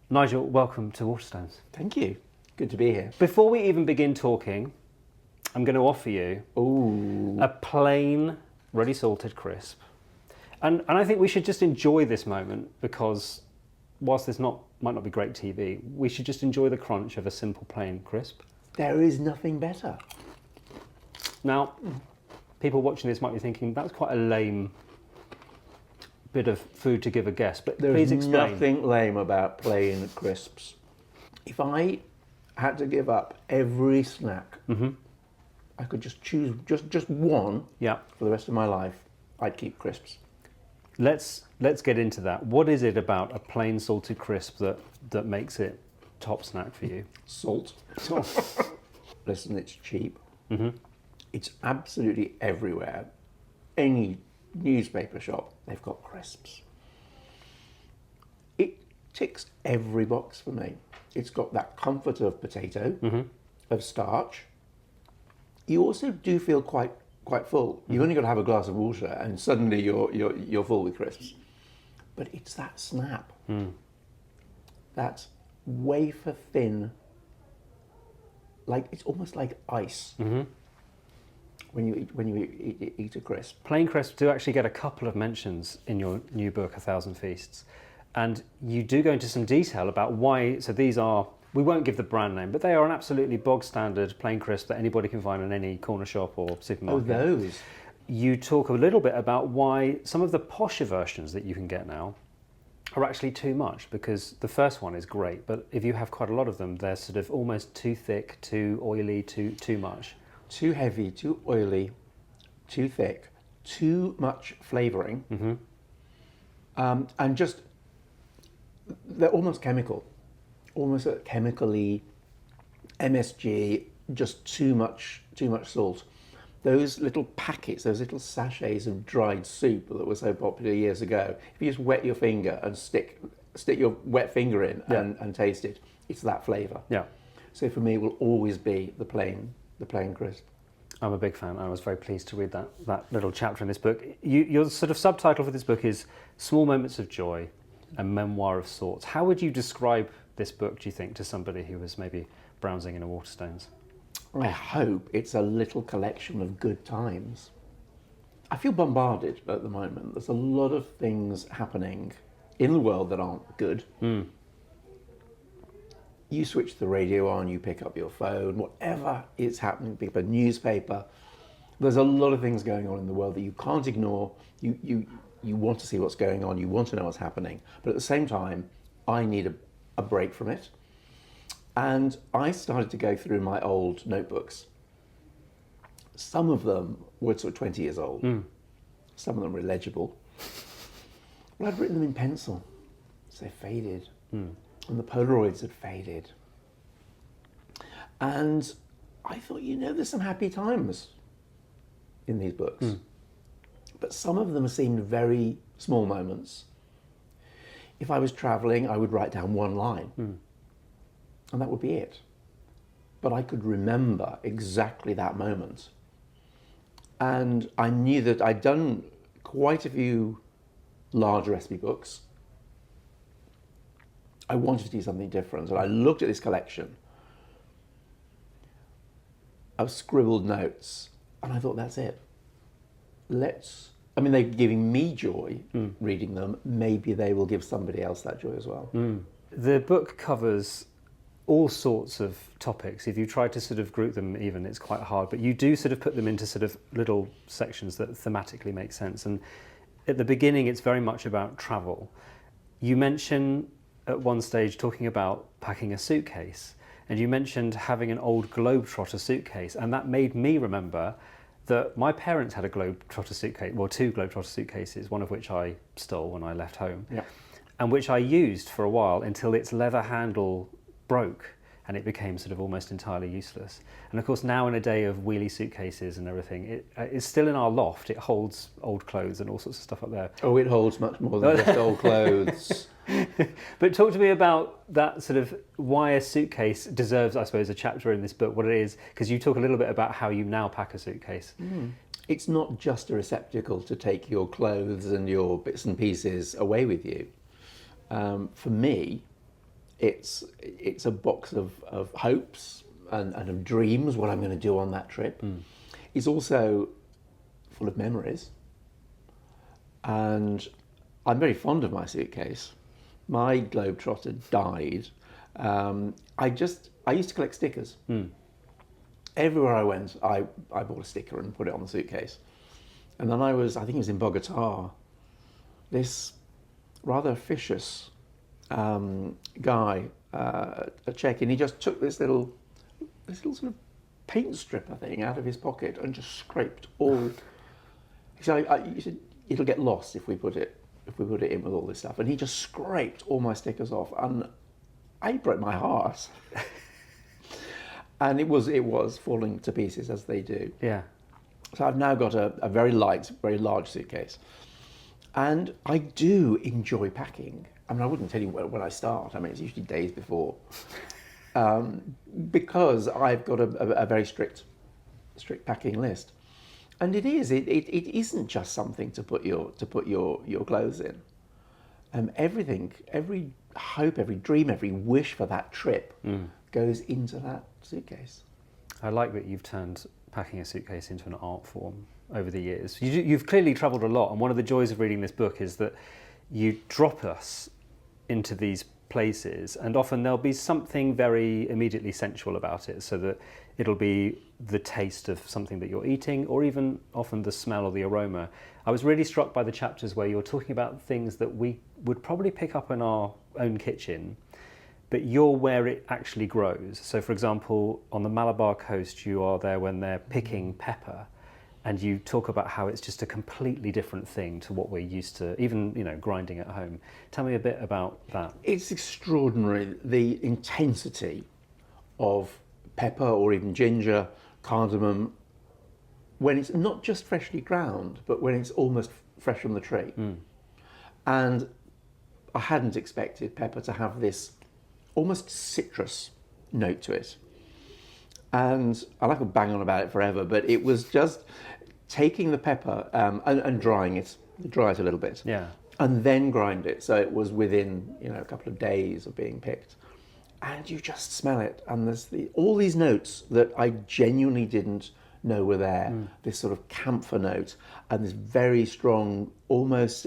Nigel, welcome to Waterstones. Thank you. Good to be here. Before we even begin talking, I'm going to offer you a plain, ready salted crisp. And I think we should just enjoy this moment because whilst this might not be great TV, we should just enjoy the crunch of a simple plain crisp. There is nothing better. Now, people watching this might be thinking, that's quite a lame bit of food to give a guess, but please There's explain. nothing lame about plain crisps. If I had to give up every snack, I could just choose just one for the rest of my life, I'd keep crisps. Let's get into that. What is it about a plain salted crisp that makes it top snack for you? Salt. Listen, it's cheap. It's absolutely everywhere. Any newspaper shop, they've got crisps. It ticks every box for me. It's got that comfort of potato, of starch. You also do feel quite full. You've only got to have a glass of water, and suddenly you're full with crisps. But it's that snap, that wafer thin, like it's almost like ice. When you eat a crisp. Plain crisps do actually get a couple of mentions in your new book, 1,000 Feasts. And you do go into some detail about why, so these are, we won't give the brand name, but they are an absolutely bog standard plain crisp that anybody can find in any corner shop or supermarket. Oh, those. You talk a little bit about why some of the posher versions that you can get now are actually too much, because the first one is great, but if you have quite a lot of them, they're sort of almost too thick, too oily, too much. Too heavy, too oily, too thick, too much flavouring, and just, they're almost chemical, almost chemically, MSG, just too much salt. Those little packets, those little sachets of dried soup that were so popular years ago, if you just wet your finger and stick your wet finger in and taste it, it's that flavour. Yeah. So for me, it will always be the plain crisp. I'm a big fan. I was very pleased to read that little chapter in this book. Your sort of subtitle for this book is Small Moments of Joy, a Memoir of Sorts. How would you describe this book, do you think, to somebody who was maybe browsing in a Waterstones? I hope it's a little collection of good times. I feel bombarded at the moment. There's a lot of things happening in the world that aren't good. You switch the radio on, you pick up your phone, whatever is happening, pick up a newspaper. There's a lot of things going on in the world that you can't ignore. You want to see what's going on, you want to know what's happening. But at the same time, I need a break from it. And I started to go through my old notebooks. Some of them were sort of 20 years old. Some of them were illegible. But I'd written them in pencil, so they faded. And the Polaroids had faded. And I thought, there's some happy times in these books. But some of them seemed very small moments. If I was traveling, I would write down one line. And that would be it. But I could remember exactly that moment. And I knew that I'd done quite a few large recipe books. I wanted to do something different, and I looked at this collection of scribbled notes, and I thought, that's it. They're giving me joy reading them. Maybe they will give somebody else that joy as well. The book covers all sorts of topics. If you try to sort of group them even, it's quite hard, but you do sort of put them into sort of little sections that thematically make sense. And at the beginning, it's very much about travel. You mention at one stage talking about packing a suitcase, and you mentioned having an old Globetrotter suitcase, and that made me remember that my parents had a Globetrotter suitcase, well, two Globetrotter suitcases, one of which I stole when I left home, and which I used for a while until its leather handle broke and it became sort of almost entirely useless. And of course, now in a day of wheelie suitcases and everything, it's still in our loft. It holds old clothes and all sorts of stuff up there. Oh, it holds much more than just old clothes. But talk to me about that sort of why a suitcase deserves, I suppose, a chapter in this book, what it is, because you talk a little bit about how you now pack a suitcase. It's not just a receptacle to take your clothes and your bits and pieces away with you. For me, it's a box of hopes and of dreams, what I'm going to do on that trip. It's also full of memories. And I'm very fond of my suitcase. My Globetrotter died. I used to collect stickers. Everywhere I went, I bought a sticker and put it on the suitcase. And then I think it was in Bogota, this rather officious guy, a Czech, and he just took this little sort of paint strip, I think, out of his pocket and just scraped all. So he said, it'll get lost if we put it in with all this stuff. And he just scraped all my stickers off, and I broke my heart. And it was falling to pieces, as they do. Yeah. So I've now got a very light, very large suitcase. And I do enjoy packing. I mean, I wouldn't tell you when I start. I mean, it's usually days before. Because I've got a very strict packing list. And it isn't just something to put your clothes in. Everything, every hope, every dream, every wish for that trip goes into that suitcase. I like that you've turned packing a suitcase into an art form over the years. You've clearly travelled a lot, and one of the joys of reading this book is that you drop us into these places, and often there'll be something very immediately sensual about it, so that it'll be the taste of something that you're eating, or even often the smell or the aroma. I was really struck by the chapters where you're talking about things that we would probably pick up in our own kitchen, but you're where it actually grows. So for example, on the Malabar coast, you are there when they're picking pepper, and you talk about how it's just a completely different thing to what we're used to, even, grinding at home. Tell me a bit about that. It's extraordinary, the intensity of pepper or even ginger, cardamom, when it's not just freshly ground, but when it's almost fresh from the tree. And I hadn't expected pepper to have this almost citrus note to it. And I could bang on about it forever, but it was just taking the pepper and dry it a little bit. Yeah. And then grind it, so it was within a couple of days of being picked. And you just smell it, and there's all these notes that I genuinely didn't know were there. This sort of camphor note, and this very strong, almost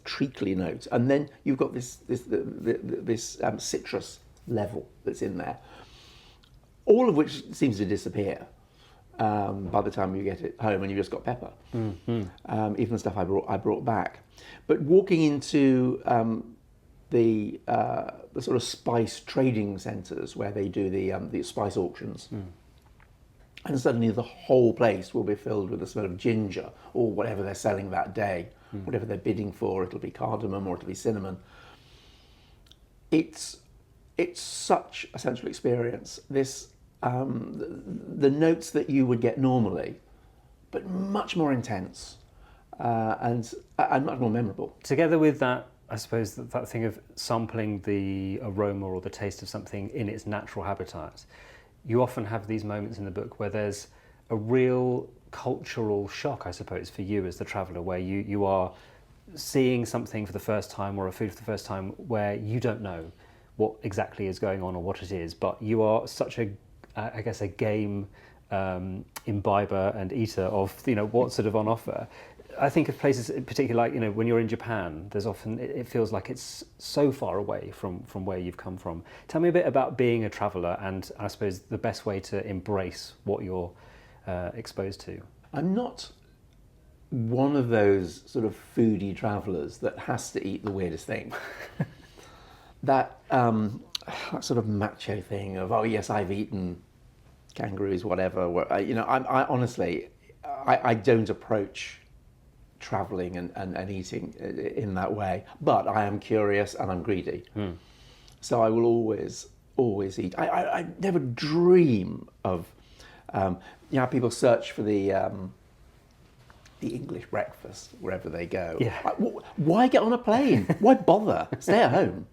treacly note, and then you've got this citrus level that's in there. All of which seems to disappear by the time you get it home, and you've just got pepper. Even the stuff I brought back. But walking into the sort of spice trading centres where they do the spice auctions, and suddenly the whole place will be filled with the smell of ginger or whatever they're selling that day, whatever they're bidding for. It'll be cardamom or it'll be cinnamon. It's such a sensual experience. This the notes that you would get normally, but much more intense and much more memorable. Together with that, I suppose that thing of sampling the aroma or the taste of something in its natural habitat, you often have these moments in the book where there's a real cultural shock, I suppose, for you as the traveller, where you are seeing something for the first time or a food for the first time where you don't know what exactly is going on or what it is, but you are such a game imbiber and eater of what's sort of on offer. I think of places particularly like when you're in Japan, there's often it feels like it's so far away from where you've come from. Tell me a bit about being a traveller, and I suppose the best way to embrace what you're exposed to. I'm not one of those sort of foodie travellers that has to eat the weirdest thing. that sort of macho thing of, oh yes, I've eaten kangaroos, whatever. I honestly, I don't approach travelling and eating in that way, but I am curious and I'm greedy. So I will always eat. I never dream of, people search for the English breakfast wherever they go. Yeah. Why get on a plane? Why bother? Stay at home.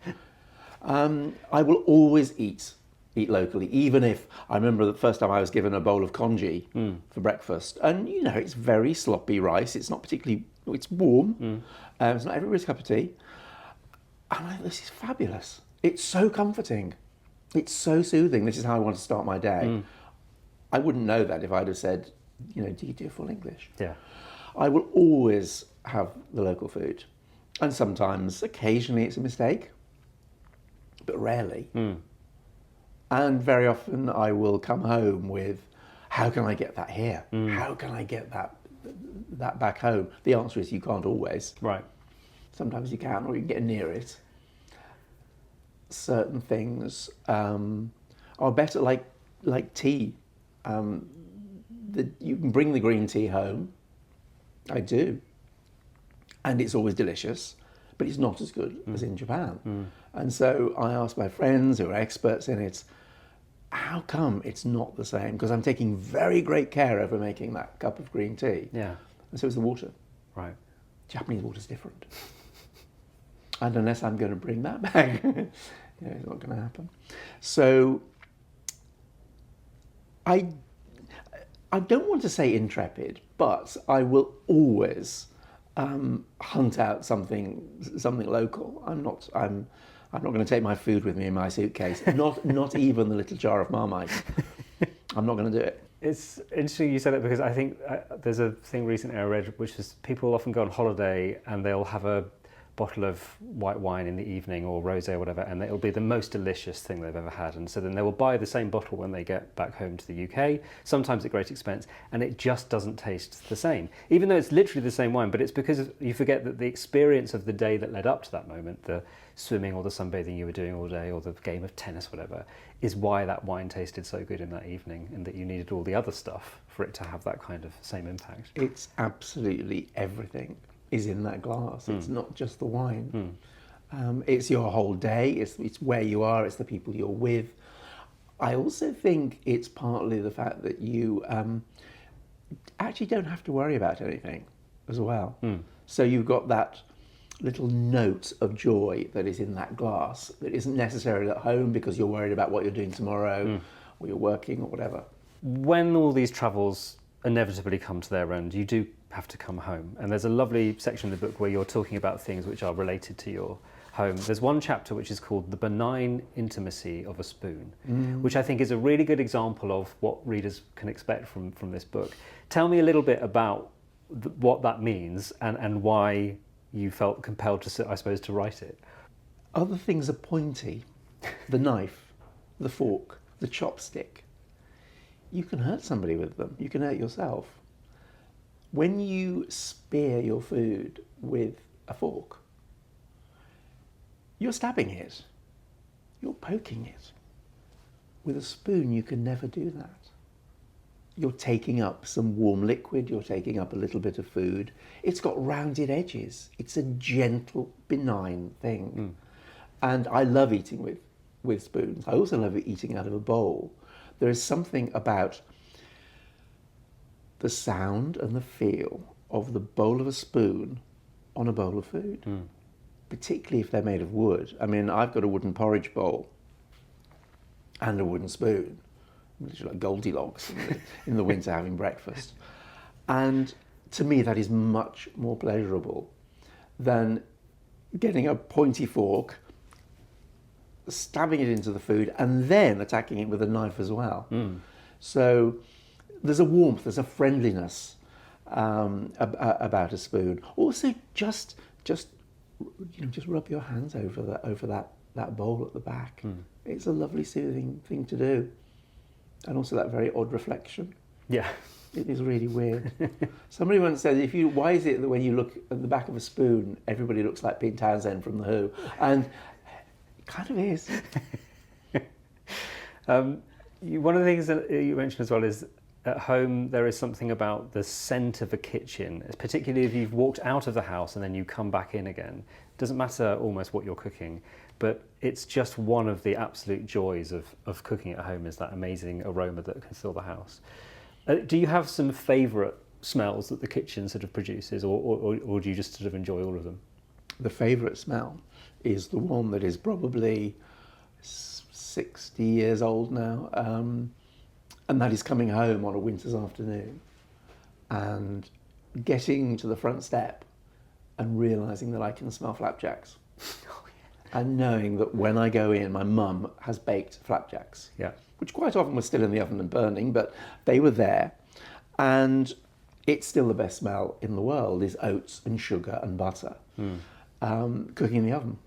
I will always eat locally, even if I remember the first time I was given a bowl of congee for breakfast, and it's very sloppy rice. It's not particularly. It's warm. It's not everybody's cup of tea. I'm like, this is fabulous. It's so comforting. It's so soothing. This is how I want to start my day. I wouldn't know that if I'd have said, do you do full English? Yeah. I will always have the local food. And sometimes, occasionally, it's a mistake, but rarely. And very often I will come home with, how can I get that here? How can I get that back home? The answer is you can't always. Right. Sometimes you can, or you can get near it. Certain things are better, like tea. You can bring the green tea home. I do. And it's always delicious, but it's not as good as in Japan. And so I ask my friends who are experts in it, how come it's not the same? Because I'm taking very great care over making that cup of green tea. Yeah. And so is the water. Right. Japanese water's different. And unless I'm going to bring that back, it's not going to happen. So I don't want to say intrepid, but I will always hunt out something local. I'm not going to take my food with me in my suitcase. Not even the little jar of Marmite. I'm not going to do it. It's interesting you said it, because I think there's a thing recently I read, which is people often go on holiday and they'll have a bottle of white wine in the evening, or rosé or whatever, and it'll be the most delicious thing they've ever had. And so then they will buy the same bottle when they get back home to the UK, sometimes at great expense, and it just doesn't taste the same, even though it's literally the same wine. But it's because you forget that the experience of the day that led up to that moment, the swimming or the sunbathing you were doing all day, or the game of tennis, whatever, is why that wine tasted so good in that evening, and that you needed all the other stuff for it to have that kind of same impact. It's absolutely everything is in that glass. It's not just the wine. It's your whole day. It's where you are. It's the people you're with. I also think it's partly the fact that you actually don't have to worry about anything as well. So you've got that little note of joy that is in that glass that isn't necessarily at home because you're worried about what you're doing tomorrow, or you're working or whatever. When all these travels inevitably come to their end, you do have to come home. And there's a lovely section of the book where you're talking about things which are related to your home. There's one chapter which is called The Benign Intimacy of a Spoon, which I think is a really good example of what readers can expect from this book. Tell me a little bit about what that means and why you felt compelled to, I suppose, to write it. Other things are pointy. The knife, the fork, the chopstick. You can hurt somebody with them. You can hurt yourself. When you spear your food with a fork, you're stabbing it. You're poking it. With a spoon, you can never do that. You're taking up some warm liquid. You're taking up a little bit of food. It's got rounded edges. It's a gentle, benign thing. And I love eating with spoons. I also love eating out of a bowl. There is something about the sound and the feel of the bowl of a spoon on a bowl of food, particularly if they're made of wood. I mean, I've got a wooden porridge bowl and a wooden spoon, which is like Goldilocks in the winter having breakfast. And to me, that is much more pleasurable than getting a pointy fork, stabbing it into the food, and then attacking it with a knife as well. So there's a warmth, there's a friendliness about a spoon. Also, just rub your hands over that bowl at the back. It's a lovely, soothing thing to do, and also that very odd reflection. Yeah, it is really weird. Somebody once said, why is it that when you look at the back of a spoon, everybody looks like Pete Townsend from The Who? And it kind of is. One of the things that you mentioned as well is at home there is something about the scent of a kitchen, particularly if you've walked out of the house and then you come back in again. It doesn't matter almost what you're cooking, but it's just one of the absolute joys of cooking at home, is that amazing aroma that can fill the house. Do you have some favourite smells that the kitchen sort of produces, or do you just sort of enjoy all of them? The favourite smell is the one that is probably 60 years old now, and that is coming home on a winter's afternoon and getting to the front step and realising that I can smell flapjacks. and knowing that when I go in, my mum has baked flapjacks, Yeah. which quite often were still in the oven and burning, but they were there. And it's still the best smell in the world, is oats and sugar and butter cooking in the oven.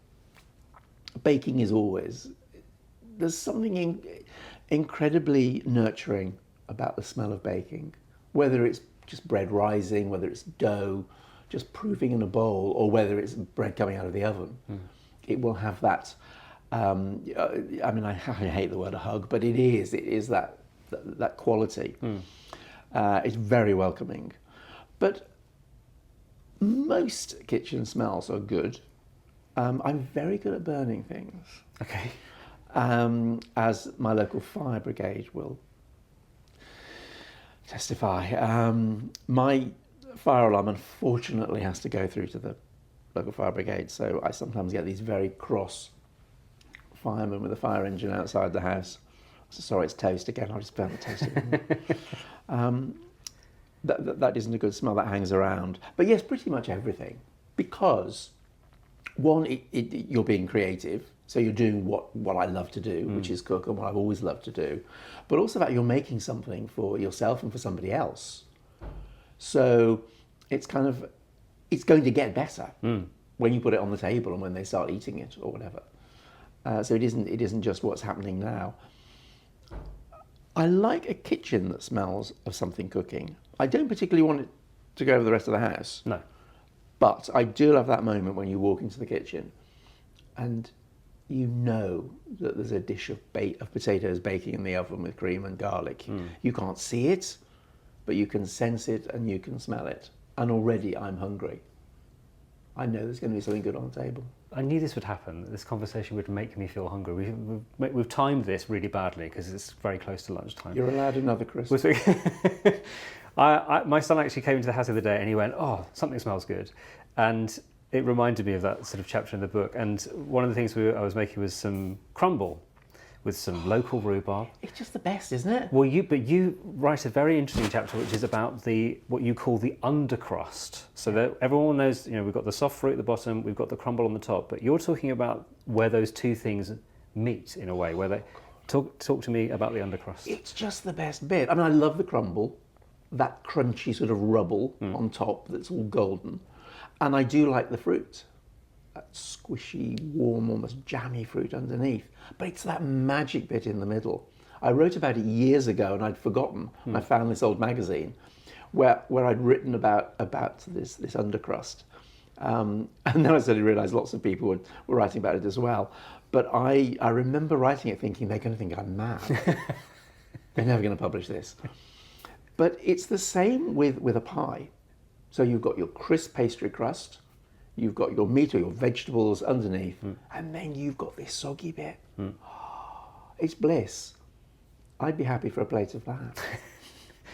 Baking is always, there's something incredibly nurturing about the smell of baking, whether it's just bread rising, whether it's dough just proofing in a bowl, or whether it's bread coming out of the oven. It will have that, I mean, I hate the word a hug, but it is that quality. It's very welcoming. But most kitchen smells are good. I'm very good at burning things. Okay. As my local fire brigade will testify. My fire alarm unfortunately has to go through to the local fire brigade, so I sometimes get these very cross firemen with a fire engine outside the house. So sorry, it's toast again, I just burnt the toast again. That isn't a good smell, that hangs around. But yes, pretty much everything. Because, one, you're being creative, so you're doing what I love to do, which is cook, and what I've always loved to do. But also that you're making something for yourself and for somebody else. So it's going to get better when you put it on the table and when they start eating it or whatever. So it isn't just what's happening now. I like a kitchen that smells of something cooking. I don't particularly want it to go over the rest of the house. No. But I do love that moment when you walk into the kitchen and you know that there's a dish of potatoes baking in the oven with cream and garlic. You can't see it, but you can sense it and you can smell it. And already I'm hungry. I know there's going to be something good on the table. I knew this would happen. This conversation would make me feel hungry. We've timed this really badly because it's very close to lunchtime. You're allowed another crisp. My son actually came into the house the other day and he went, "Oh, something smells good," and it reminded me of that sort of chapter in the book. And one of the things I was making was some crumble with some local rhubarb. It's just the best, isn't it? Well, you write a very interesting chapter which is about what you call the undercrust. So that everyone knows, we've got the soft fruit at the bottom, we've got the crumble on the top, but you're talking about where those two things meet in a way, where they talk to me about the undercrust. It's just the best bit. I mean, I love the crumble, that crunchy sort of rubble on top that's all golden, and I do like the fruit. That squishy, warm, almost jammy fruit underneath. But it's that magic bit in the middle. I wrote about it years ago and I'd forgotten. I found this old magazine where I'd written about this undercrust. And then I suddenly realised lots of people were writing about it as well. But I remember writing it thinking, they're going to think I'm mad. They're never going to publish this. But it's the same with a pie. So you've got your crisp pastry crust, you've got your meat or your vegetables underneath, and then you've got this soggy bit. It's bliss. I'd be happy for a plate of that.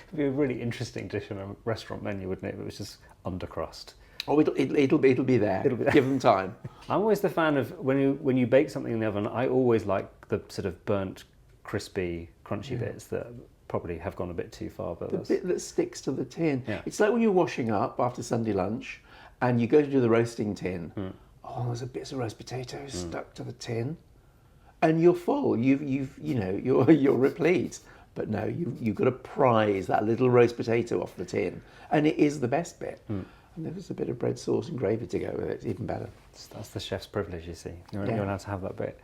It'd be a really interesting dish on a restaurant menu, wouldn't it? If it was just undercrust. Oh, it'll be there. Give them time. I'm always the fan of when you bake something in the oven. I always like the sort of burnt, crispy, crunchy bits that probably have gone a bit too far. But the bit that sticks to the tin. Yeah. It's like when you're washing up after Sunday lunch, and you go to do the roasting tin. Oh, there's a bits of roast potatoes stuck to the tin, and you're full. You're replete. But no, you've got to prize that little roast potato off the tin, and it is the best bit. And if there's a bit of bread sauce and gravy to go with it, it's even better. That's the chef's privilege, you see. You're allowed to have that bit.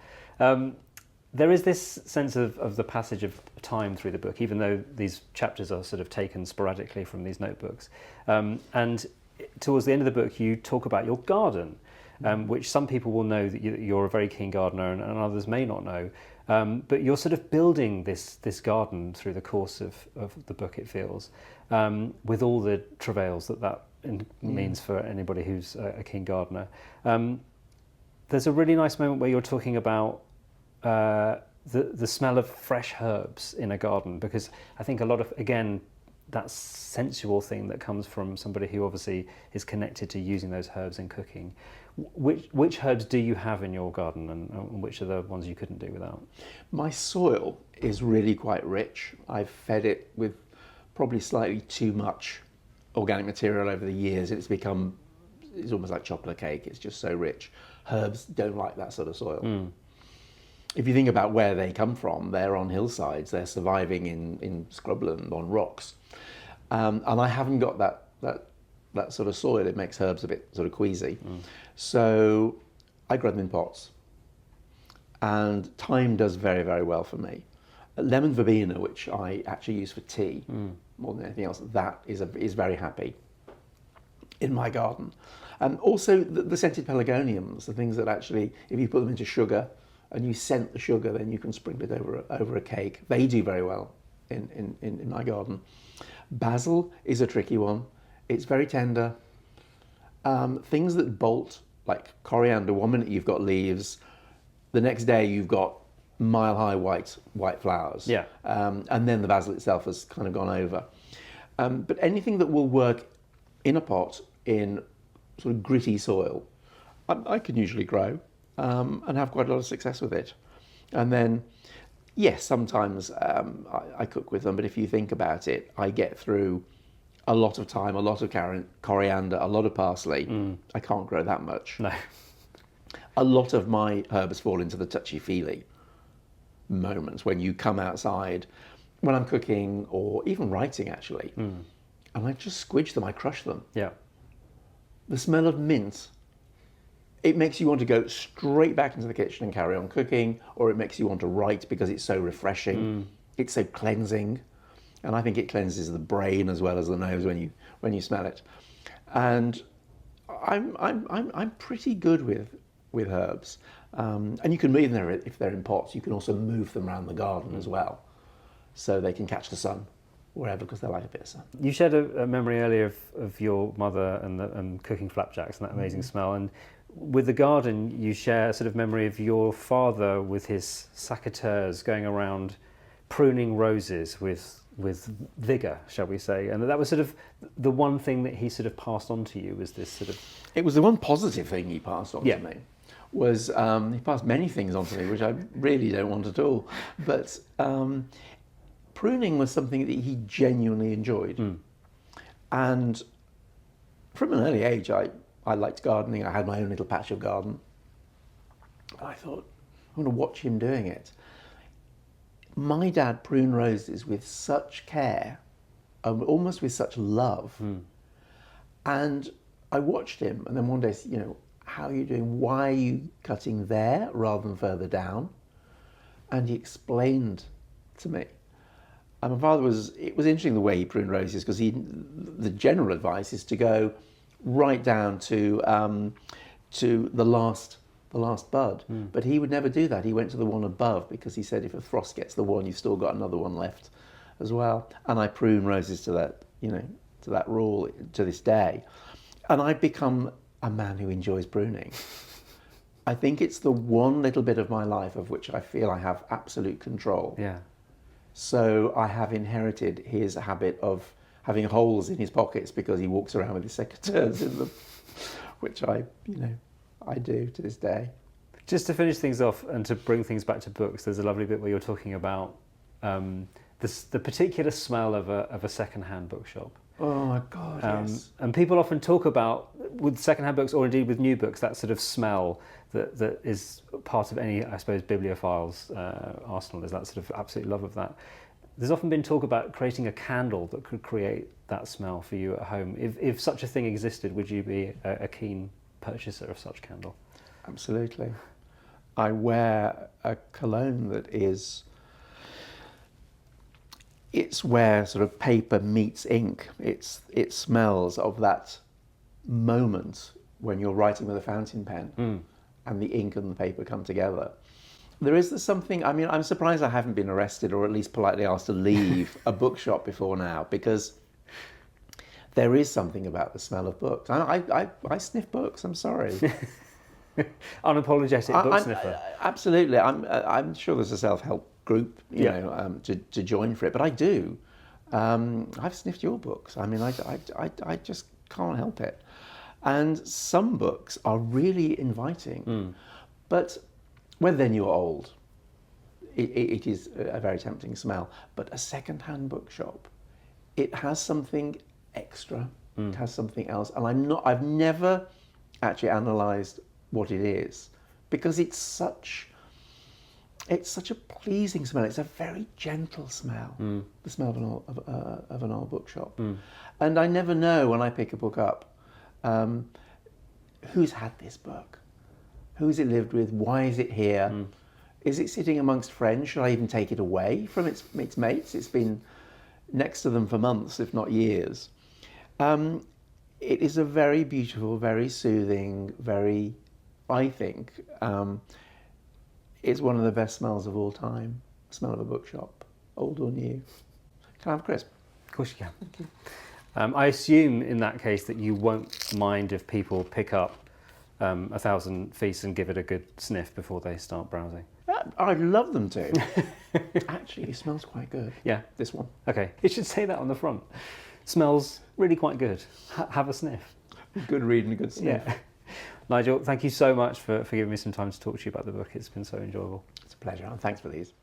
There is this sense of the passage of time through the book, even though these chapters are sort of taken sporadically from these notebooks. And towards the end of the book, you talk about your garden, which some people will know that you're a very keen gardener, and others may not know. But you're sort of building this garden through the course of the book, it feels, with all the travails that means for anybody who's a keen gardener. There's a really nice moment where you're talking about the smell of fresh herbs in a garden, because I think a lot of, again, that sensual thing that comes from somebody who obviously is connected to using those herbs in cooking. Which herbs do you have in your garden, and which are the ones you couldn't do without? My soil is really quite rich. I've fed it with probably slightly too much organic material over the years. It's almost like chocolate cake. It's just so rich. Herbs don't like that sort of soil. If you think about where they come from, they're on hillsides, they're surviving in scrubland on rocks. And I haven't got that sort of soil. It makes herbs a bit sort of queasy. So I grow them in pots. And thyme does very, very well for me. Lemon verbena, which I actually use for tea more than anything else, that is very happy in my garden. And also the scented pelargoniums, the things that actually, if you put them into sugar and you scent the sugar, then you can sprinkle it over a cake. They do very well in my garden. Basil is a tricky one. It's very tender. Things that bolt, like coriander, one minute you've got leaves, the next day you've got mile-high white flowers. Yeah. And then the basil itself has kind of gone over. But anything that will work in a pot in sort of gritty soil, I can usually grow and have quite a lot of success with it. And then, yes, sometimes I cook with them, but if you think about it, I get through a lot of thyme, a lot of coriander, a lot of parsley. I can't grow that much. No. A lot of my herbs fall into the touchy-feely moments when you come outside, when I'm cooking or even writing actually, and I just squidge them, I crush them. Yeah. The smell of mint, it makes you want to go straight back into the kitchen and carry on cooking, or it makes you want to write because it's so refreshing. It's so cleansing, and I think it cleanses the brain as well as the nose when you smell it. And I'm pretty good with herbs, and you can move them if they're in pots. You can also move them around the garden as well, so they can catch the sun wherever, because they like a bit of sun. You shared a memory earlier of your mother and cooking flapjacks and that amazing smell. And with the garden, you share a sort of memory of your father with his secateurs going around pruning roses with vigour, shall we say. And that was sort of the one thing that he sort of passed on to you, was this sort of... It was the one positive thing he passed on to me. Was he passed many things on to me, which I really don't want at all. But pruning was something that he genuinely enjoyed. And from an early age, I liked gardening. I had my own little patch of garden. I thought, I'm going to watch him doing it. My dad pruned roses with such care, almost with such love. And I watched him, and then one day, how are you doing? Why are you cutting there rather than further down? And he explained to me. And my father it was interesting the way he pruned roses, because the general advice is to go right down to the last bud. But he would never do that. He went to the one above, because he said if a frost gets the one, you've still got another one left as well. And I prune roses to that rule to this day. And I've become a man who enjoys pruning. I think it's the one little bit of my life of which I feel I have absolute control. Yeah. So I have inherited his habit of having holes in his pockets because he walks around with his secateurs in them, which I do to this day. Just to finish things off and to bring things back to books, there's a lovely bit where you're talking about the particular smell of a second-hand bookshop. Oh my God, yes. And people often talk about, with second-hand books or indeed with new books, that sort of smell that is part of any, I suppose, bibliophile's arsenal. There's that sort of absolute love of that. There's often been talk about creating a candle that could create that smell for you at home. If such a thing existed, would you be a keen purchaser of such candle? Absolutely. I wear a cologne that it's where sort of paper meets ink. It smells of that moment when you're writing with a fountain pen and the ink and the paper come together. There is something, I'm surprised I haven't been arrested or at least politely asked to leave a bookshop before now, because there is something about the smell of books. I sniff books, I'm sorry. Unapologetic book sniffer. Absolutely. I'm sure there's a self-help group, to join for it, but I do. I've sniffed your books. I just can't help it. And some books are really inviting, but when then you're old, it is a very tempting smell. But a second-hand bookshop, it has something extra. It has something else, and I've never actually analysed what it is, because it's such a pleasing smell. It's a very gentle smell, the smell of an old bookshop. And I never know when I pick a book up who's had this book, who's it lived with, why is it here, is it sitting amongst friends, should I even take it away from its mates? It's been next to them for months, if not years. It is a very beautiful, very soothing, I think, it's one of the best smells of all time. The smell of a bookshop, old or new. Can I have a crisp? Of course you can. Thank you. I assume in that case that you won't mind if people pick up 1,000 Feasts and give it a good sniff before they start browsing. I'd love them to. Actually, it smells quite good. Yeah. This one. Okay, it should say that on the front. Smells really quite good. Have a sniff. Good read and a good sniff. Yeah. Nigel, thank you so much for giving me some time to talk to you about the book. It's been so enjoyable. It's a pleasure, and thanks for these.